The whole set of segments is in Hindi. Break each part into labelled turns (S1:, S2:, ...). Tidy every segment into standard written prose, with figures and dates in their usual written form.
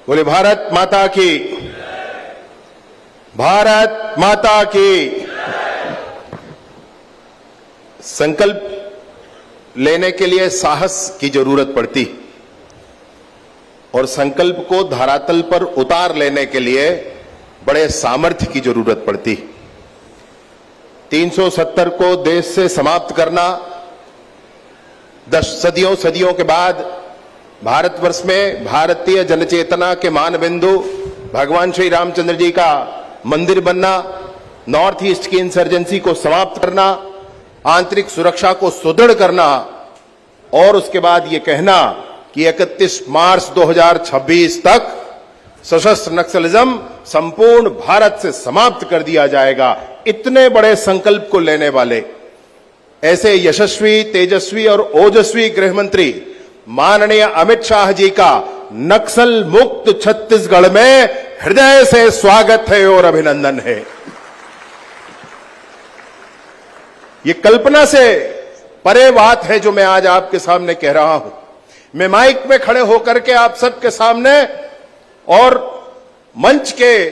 S1: बोले भारत माता की, भारत माता की। संकल्प लेने के लिए साहस की जरूरत पड़ती और संकल्प को धरातल पर उतार लेने के लिए बड़े सामर्थ्य की जरूरत पड़ती। 370 को देश से समाप्त करना 10 सदियों के बाद भारतवर्ष में भारतीय जनचेतना के मानबिंदु भगवान श्री रामचंद्र जी का मंदिर बनना, नॉर्थ ईस्ट की इंसर्जेंसी को समाप्त करना, आंतरिक सुरक्षा को सुदृढ़ करना और उसके बाद यह कहना कि 31 मार्च 2026 तक सशस्त्र नक्सलिज्म संपूर्ण भारत से समाप्त कर दिया जाएगा। इतने बड़े संकल्प को लेने वाले ऐसे यशस्वी, तेजस्वी और ओजस्वी गृह मंत्री माननीय अमित शाह जी का नक्सल मुक्त छत्तीसगढ़ में हृदय से स्वागत है और अभिनंदन है। ये कल्पना से परे बात है जो मैं आज आपके सामने कह रहा हूं। मैं माइक में खड़े होकर के आप सबके सामने और मंच के,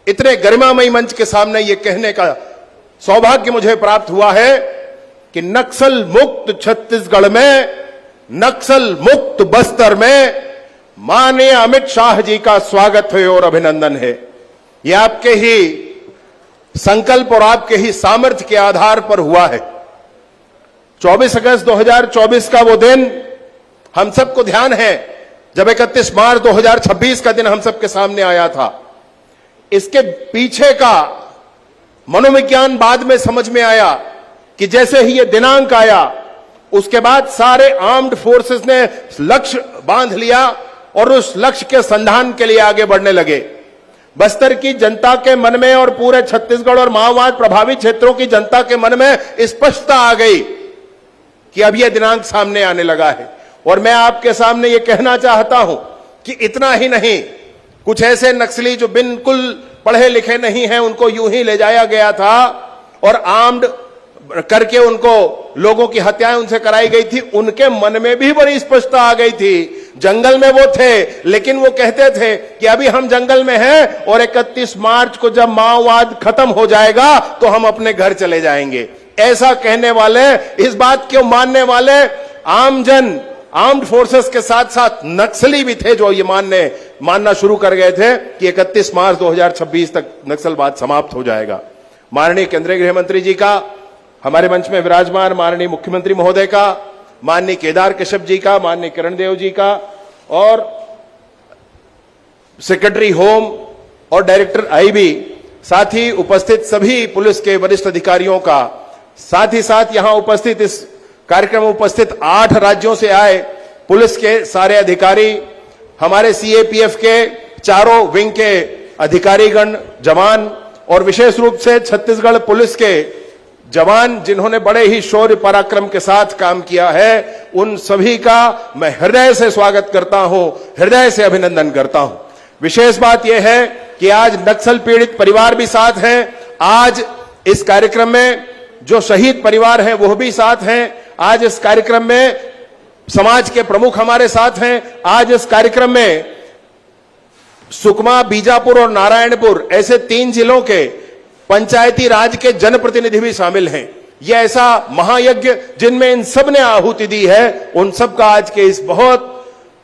S1: इतने गरिमामयी मंच के सामने ये कहने का सौभाग्य मुझे प्राप्त हुआ है कि नक्सल मुक्त छत्तीसगढ़ में, नक्सल मुक्त बस्तर में माननीय अमित शाह जी का स्वागत है और अभिनंदन है। यह आपके ही संकल्प और आपके ही सामर्थ्य के आधार पर हुआ है। 24 अगस्त 2024 का वो दिन हम सबको ध्यान है जब 31 मार्च 2026 का दिन हम सबके सामने आया था। इसके पीछे का मनोविज्ञान बाद में समझ में आया कि जैसे ही ये दिनांक आया उसके बाद सारे आर्म्ड फोर्सेस ने लक्ष्य बांध लिया और उस लक्ष्य के संधान के लिए आगे बढ़ने लगे। बस्तर की जनता के मन में और पूरे छत्तीसगढ़ और माओवाद प्रभावित क्षेत्रों की जनता के मन में स्पष्टता आ गई कि अब यह दिनांक सामने आने लगा है। और मैं आपके सामने यह कहना चाहता हूं कि इतना ही नहीं, कुछ ऐसे नक्सली जो बिल्कुल पढ़े लिखे नहीं हैं उनको यूं ही ले जाया गया था और आर्म्ड करके उनको लोगों की हत्याएं उनसे कराई गई थी। उनके मन में भी बड़ी स्पष्टता आ गई थी। जंगल में वो थे लेकिन वो कहते थे कि अभी हम जंगल में हैं और 31 मार्च को जब माओवाद खत्म हो जाएगा तो हम अपने घर चले जाएंगे। ऐसा कहने वाले, इस बात को मानने वाले आमजन, आर्म्ड फोर्सेस के साथ साथ नक्सली भी थे जो ये मानना शुरू कर गए थे कि 31 मार्च 2026 तक नक्सलवाद समाप्त हो जाएगा। माननीय केंद्रीय गृह मंत्री जी का, हमारे मंच में विराजमान माननीय मुख्यमंत्री महोदय का, माननीय केदार कश्यप जी का, माननीय किरण देव जी का और सेक्रेटरी होम और डायरेक्टर आईबी, साथ ही उपस्थित सभी पुलिस के वरिष्ठ अधिकारियों का, साथ ही साथ यहां उपस्थित, इस कार्यक्रम में उपस्थित 8 राज्यों से आए पुलिस के सारे अधिकारी, हमारे सीएपीएफ के चारों विंग के अधिकारीगण, जवान और विशेष रूप से छत्तीसगढ़ पुलिस के जवान जिन्होंने बड़े ही शौर्य पराक्रम के साथ काम किया है, उन सभी का मैं हृदय से स्वागत करता हूं, हृदय से अभिनंदन करता हूं। विशेष बात यह है कि आज नक्सल पीड़ित परिवार भी साथ हैं। आज इस कार्यक्रम में जो शहीद परिवार हैं वो भी साथ हैं। आज इस कार्यक्रम में समाज के प्रमुख हमारे साथ हैं। आज इस कार्यक्रम में सुकमा, बीजापुर और नारायणपुर ऐसे 3 जिलों के पंचायती राज के जनप्रतिनिधि भी शामिल हैं। यह ऐसा महायज्ञ जिनमें इन सब ने आहुति दी है, उन सब का आज के इस बहुत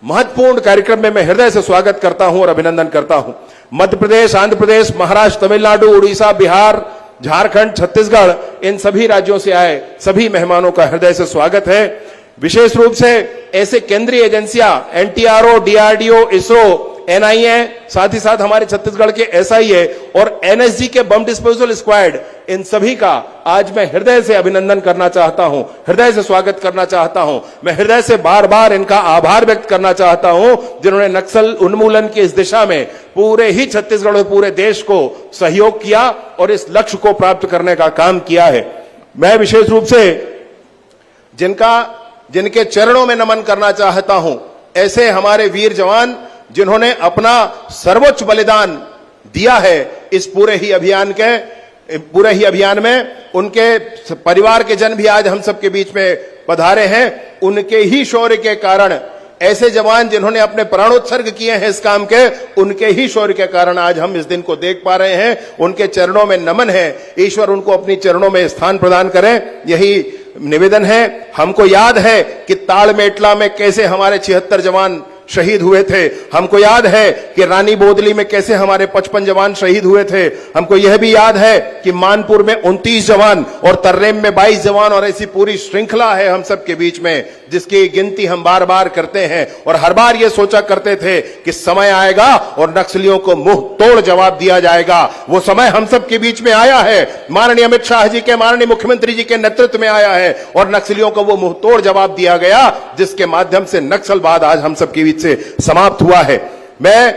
S1: महत्वपूर्ण कार्यक्रम में मैं हृदय से स्वागत करता हूं और अभिनंदन करता हूं। मध्य प्रदेश, आंध्र प्रदेश, महाराष्ट्र, तमिलनाडु, उड़ीसा, बिहार, झारखंड, छत्तीसगढ़, इन सभी राज्यों से आए सभी मेहमानों का हृदय से स्वागत है। विशेष रूप से ऐसे केंद्रीय एजेंसियां एनटीआरओ, डीआरडीओ, इसरो, एनआईए, साथ ही साथ हमारे छत्तीसगढ़ के एसआईए और एनएसजी के बम डिस्पोजल स्क्वाड, इन सभी का आज मैं हृदय से अभिनंदन करना चाहता हूं, हृदय से स्वागत करना चाहता हूं। मैं हृदय से बार बार इनका आभार व्यक्त करना चाहता हूं जिन्होंने नक्सल उन्मूलन की इस दिशा में पूरे ही छत्तीसगढ़ और पूरे देश को सहयोग किया और इस लक्ष्य को प्राप्त करने का काम किया है। मैं विशेष रूप से जिनके चरणों में नमन करना चाहता हूं, ऐसे हमारे वीर जवान जिन्होंने अपना सर्वोच्च बलिदान दिया है इस पूरे ही अभियान में, उनके परिवार के जन भी आज हम सबके बीच में पधारे हैं। उनके ही शौर्य के कारण ऐसे जवान जिन्होंने अपने प्राणोत्सर्ग किए हैं इस काम के, उनके ही शौर्य के कारण आज हम इस दिन को देख पा रहे हैं। उनके चरणों में नमन है, ईश्वर उनको अपनी चरणों में स्थान प्रदान करें, यही निवेदन है। हमको याद है कि ताड़मेटला में कैसे हमारे 76 जवान शहीद हुए थे, हमको याद है कि रानी बोदली में कैसे हमारे 55 जवान शहीद हुए थे, हमको यह भी याद है कि मानपुर में 29 जवान और तर्रेम में 22 जवान, और ऐसी पूरी श्रृंखला है हम सब के बीच में जिसकी गिनती हम बार बार करते हैं। और हर बार ये सोचा करते थे कि समय आएगा और नक्सलियों को मुंह तोड़ जवाब दिया जाएगा। वो समय हम सब के बीच में आया है, माननीय अमित शाह जी के, माननीय मुख्यमंत्री जी के नेतृत्व में आया है और नक्सलियों को वो मुंह तोड़ जवाब दिया गया, जिसके माध्यम से नक्सलवाद आज हम सब के बीच से समाप्त हुआ है। मैं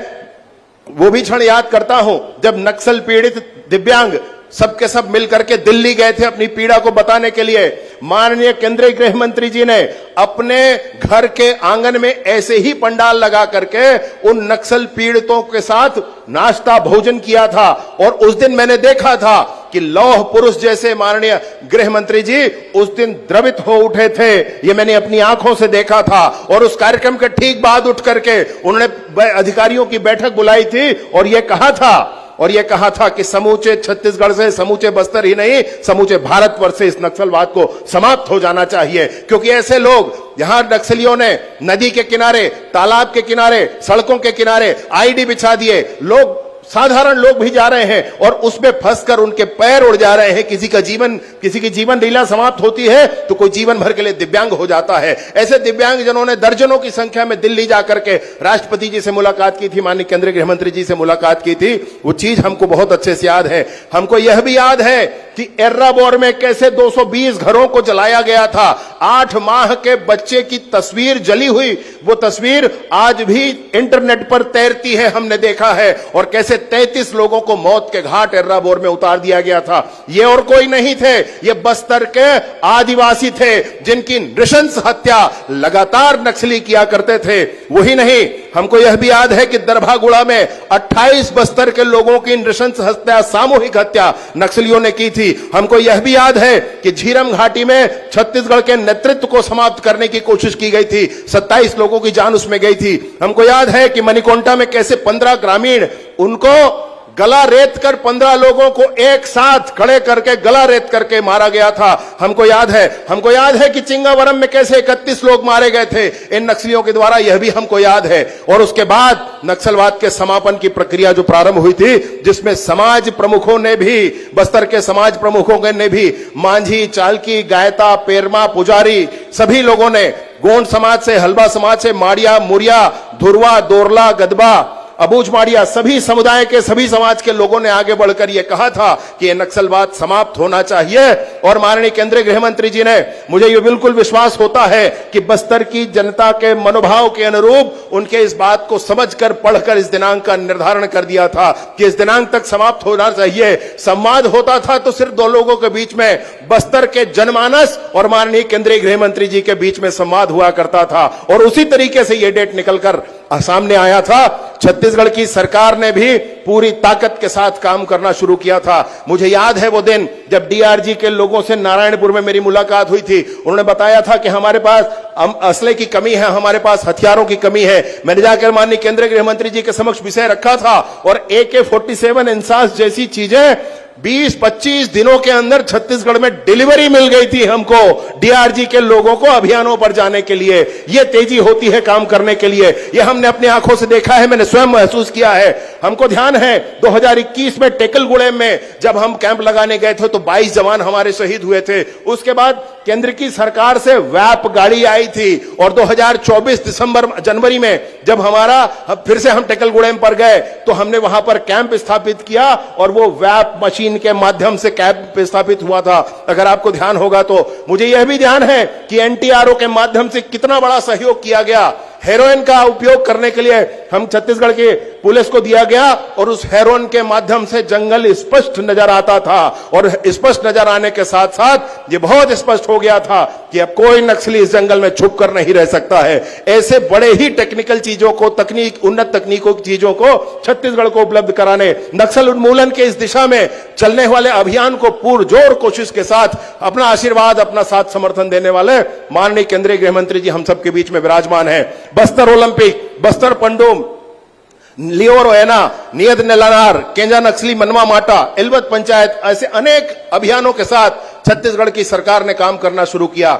S1: वो भी क्षण याद करता हूं जब नक्सल पीड़ित दिव्यांग सबके सब मिलकर के दिल्ली गए थे अपनी पीड़ा को बताने के लिए। माननीय केंद्रीय गृह मंत्री जी ने अपने घर के आंगन में ऐसे ही पंडाल लगा करके उन नक्सल पीड़ितों के साथ नाश्ता भोजन किया था। और उस दिन मैंने देखा था कि लौह पुरुष जैसे माननीय गृह मंत्री जी उस दिन द्रवित हो उठे थे, ये मैंने अपनी आंखों से देखा था। और उस कार्यक्रम के ठीक बाद उठ करके उन्होंने अधिकारियों की बैठक बुलाई थी और यह कहा था कि समूचे छत्तीसगढ़ से, समूचे बस्तर ही नहीं, समूचे भारतवर्ष से इस नक्सलवाद को समाप्त हो जाना चाहिए। क्योंकि ऐसे लोग, यहां नक्सलियों ने नदी के किनारे, तालाब के किनारे, सड़कों के किनारे आईडी बिछा दिए, लोग, साधारण लोग भी जा रहे हैं और उसमें फंसकर उनके पैर उड़ जा रहे हैं। किसी की जीवन लीला समाप्त होती है तो कोई जीवन भर के लिए दिव्यांग हो जाता है। ऐसे दिव्यांग जिन्होंने दर्जनों की संख्या में दिल्ली जाकर के राष्ट्रपति जी से मुलाकात की थी, माननीय केंद्रीय गृह मंत्री जी से मुलाकात की थी, वो चीज हमको बहुत अच्छे से याद है। हमको यह भी याद है कि एर्राबोर में कैसे 220 घरों को जलाया गया था। 8 माह के बच्चे की तस्वीर जली हुई, वो तस्वीर आज भी इंटरनेट पर तैरती है, हमने देखा है। और कैसे 33 लोगों को मौत के घाट एर्राबोर में उतार दिया गया था। ये और कोई नहीं थे, ये बस्तर के आदिवासी थे जिनकी नृशंस हत्या लगातार नक्सली किया करते थे। वही नहीं, हमको यह भी याद है कि दरभागुड़ा में 28 बस्तर के लोगों की नृशंस हत्या, सामूहिक हत्या नक्सलियों ने की थी। हमको यह भी याद है कि झीरम घाटी में छत्तीसगढ़ के नेतृत्व को समाप्त करने की कोशिश की गई थी, 27 लोगों की जान उसमें गई थी। हमको याद है कि मणिकोंटा में कैसे 15 ग्रामीण, उनको गला रेत कर 15 लोगों को एक साथ खड़े करके गला रेत करके मारा गया था। हमको याद है कि चिंगावरम में कैसे 31 लोग मारे गए थे इन नक्सलियों के द्वारा, यह भी हमको याद है। और उसके बाद नक्सलवाद के समापन की प्रक्रिया जो प्रारंभ हुई थी, जिसमें समाज प्रमुखों ने भी, बस्तर के समाज प्रमुखों ने भी, मांझी, चालकी, गायता, पेरमा, पुजारी, सभी लोगों ने, गोंड समाज से, हलबा समाज से, माड़िया, मुरिया, धुरवा, दोरला, गदबा, अबूझ माड़िया, सभी समुदाय के, सभी समाज के लोगों ने आगे बढ़कर यह कहा था कि यह नक्सलवाद समाप्त होना चाहिए। और माननीय केंद्रीय गृह मंत्री जी ने, मुझे यह बिल्कुल विश्वास होता है कि बस्तर की जनता के मनोभाव के अनुरूप उनके इस बात को समझकर, पढ़कर इस दिनांक का निर्धारण कर दिया था कि इस दिनांक तक समाप्त होना चाहिए। संवाद होता था तो सिर्फ 2 लोगों के बीच में, बस्तर के जनमानस और माननीय केंद्रीय गृह मंत्री जी के बीच में संवाद हुआ करता था। और उसी तरीके से यह डेट निकलकर सामने आया था। छत्तीसगढ़ की सरकार ने भी पूरी ताकत के साथ काम करना शुरू किया था। मुझे याद है वो दिन जब डीआरजी के लोगों से नारायणपुर में मेरी मुलाकात हुई थी। उन्होंने बताया था कि हमारे पास असले की कमी है, हमारे पास हथियारों की कमी है। मैंने जाकर माननीय केंद्रीय गृह मंत्री जी के समक्ष विषय रखा था और AK-47 इंसास जैसी चीजें 20-25 दिनों के अंदर छत्तीसगढ़ में डिलीवरी मिल गई थी हमको, डीआरजी के लोगों को अभियानों पर जाने के लिए। यह तेजी होती है काम करने के लिए, यह हमने अपनी आंखों से देखा है, मैंने स्वयं महसूस किया है। हमको ध्यान है 2021 में टेकलगुड़े में जब हम कैंप लगाने गए थे तो 22 जवान हमारे शहीद हुए थे। उसके बाद केंद्र की सरकार से वैप गाड़ी आई थी और 2024 जनवरी में जब फिर से हम टेकलगुड़े पर गए तो हमने वहां पर कैंप स्थापित किया और वो वैप मशीन के माध्यम से कैंप स्थापित हुआ था। अगर आपको ध्यान होगा तो मुझे यह भी ध्यान है कि एनटीआरओ के माध्यम से कितना बड़ा सहयोग किया गया। हेरोइन का उपयोग करने के लिए हम छत्तीसगढ़ के पुलिस को दिया गया और उस हेरोइन के माध्यम से जंगल स्पष्ट नजर आता था। और स्पष्ट नजर आने के साथ साथ ये बहुत स्पष्ट हो गया था कि अब कोई नक्सली इस जंगल में छुप कर नहीं रह सकता है। ऐसे बड़े ही टेक्निकल चीजों को, उन्नत तकनीकों की चीजों को छत्तीसगढ़ को उपलब्ध कराने, नक्सल उन्मूलन के इस दिशा में चलने वाले अभियान को पुरजोर कोशिश के साथ अपना आशीर्वाद, अपना साथ समर्थन देने वाले माननीय केंद्रीय गृह मंत्री जी हम सबके बीच में विराजमान है। बस्तर ओलंपिक, बस्तर पंडोम, लियोर ओएना, नियत नेलानार, केंजा नक्सली मनवा माटा, एलवत पंचायत, ऐसे अनेक अभियानों के साथ छत्तीसगढ़ की सरकार ने काम करना शुरू किया।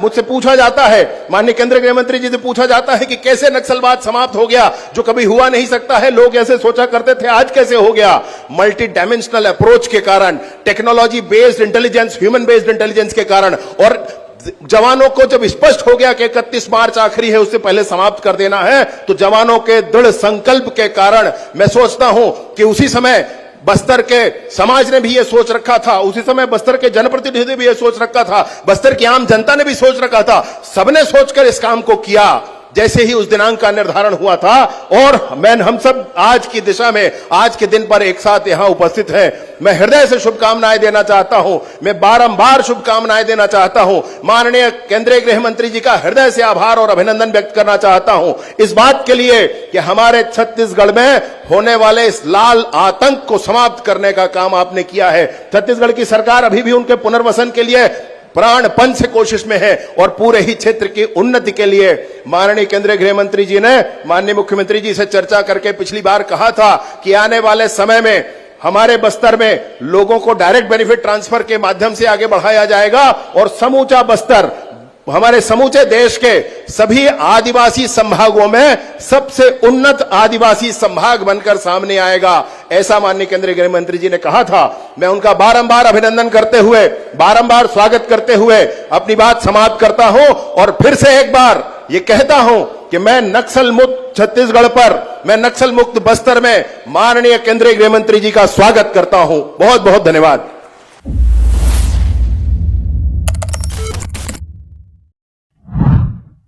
S1: मुझसे पूछा जाता है, माननीय केंद्रीय गृह मंत्री जी से पूछा जाता है कि कैसे नक्सलवाद समाप्त हो गया, जो कभी हुआ नहीं सकता है, लोग ऐसे सोचा करते थे, आज कैसे हो गया? मल्टी डायमेंशनल अप्रोच के कारण, technology based intelligence, human based intelligence के कारण, और जवानों को जब स्पष्ट हो गया कि 31 मार्च आखिरी है, उससे पहले समाप्त कर देना है, तो जवानों के दृढ़ संकल्प के कारण मैं सोचता हूं कि उसी समय बस्तर के समाज ने भी यह सोच रखा था, उसी समय बस्तर के जनप्रतिनिधि ने भी यह सोच रखा था, बस्तर की आम जनता ने भी सोच रखा था, सबने सोचकर इस काम को किया जैसे ही उस दिनांक का निर्धारण हुआ था। और हम सब आज की दिशा में, आज के दिन पर एक साथ यहां उपस्थित हैं। मैं हृदय से शुभकामनाएं देना चाहता हूं, मैं बारंबार शुभकामनाएं देना चाहता हूं, माननीय केंद्रीय गृह मंत्री जी का हृदय से आभार और अभिनंदन व्यक्त करना चाहता हूं इस बात के लिए कि हमारे छत्तीसगढ़ में होने वाले इस लाल आतंक को समाप्त करने का काम आपने किया है। छत्तीसगढ़ की सरकार अभी भी उनके पुनर्वसन के लिए प्राणपण से कोशिश में है और पूरे ही क्षेत्र की उन्नति के लिए माननीय केंद्रीय गृह मंत्री जी ने माननीय मुख्यमंत्री जी से चर्चा करके पिछली बार कहा था कि आने वाले समय में हमारे बस्तर में लोगों को डायरेक्ट बेनिफिट ट्रांसफर के माध्यम से आगे बढ़ाया जाएगा और समूचा बस्तर हमारे समूचे देश के सभी आदिवासी संभागों में सबसे उन्नत आदिवासी संभाग बनकर सामने आएगा, ऐसा माननीय केंद्रीय गृह मंत्री जी ने कहा था। मैं उनका बारंबार अभिनंदन करते हुए, बारंबार स्वागत करते हुए अपनी बात समाप्त करता हूं और फिर से एक बार ये कहता हूं कि मैं नक्सल मुक्त छत्तीसगढ़ पर, मैं नक्सल मुक्त बस्तर में माननीय केंद्रीय गृह मंत्री जी का स्वागत करता हूं। बहुत बहुत धन्यवाद।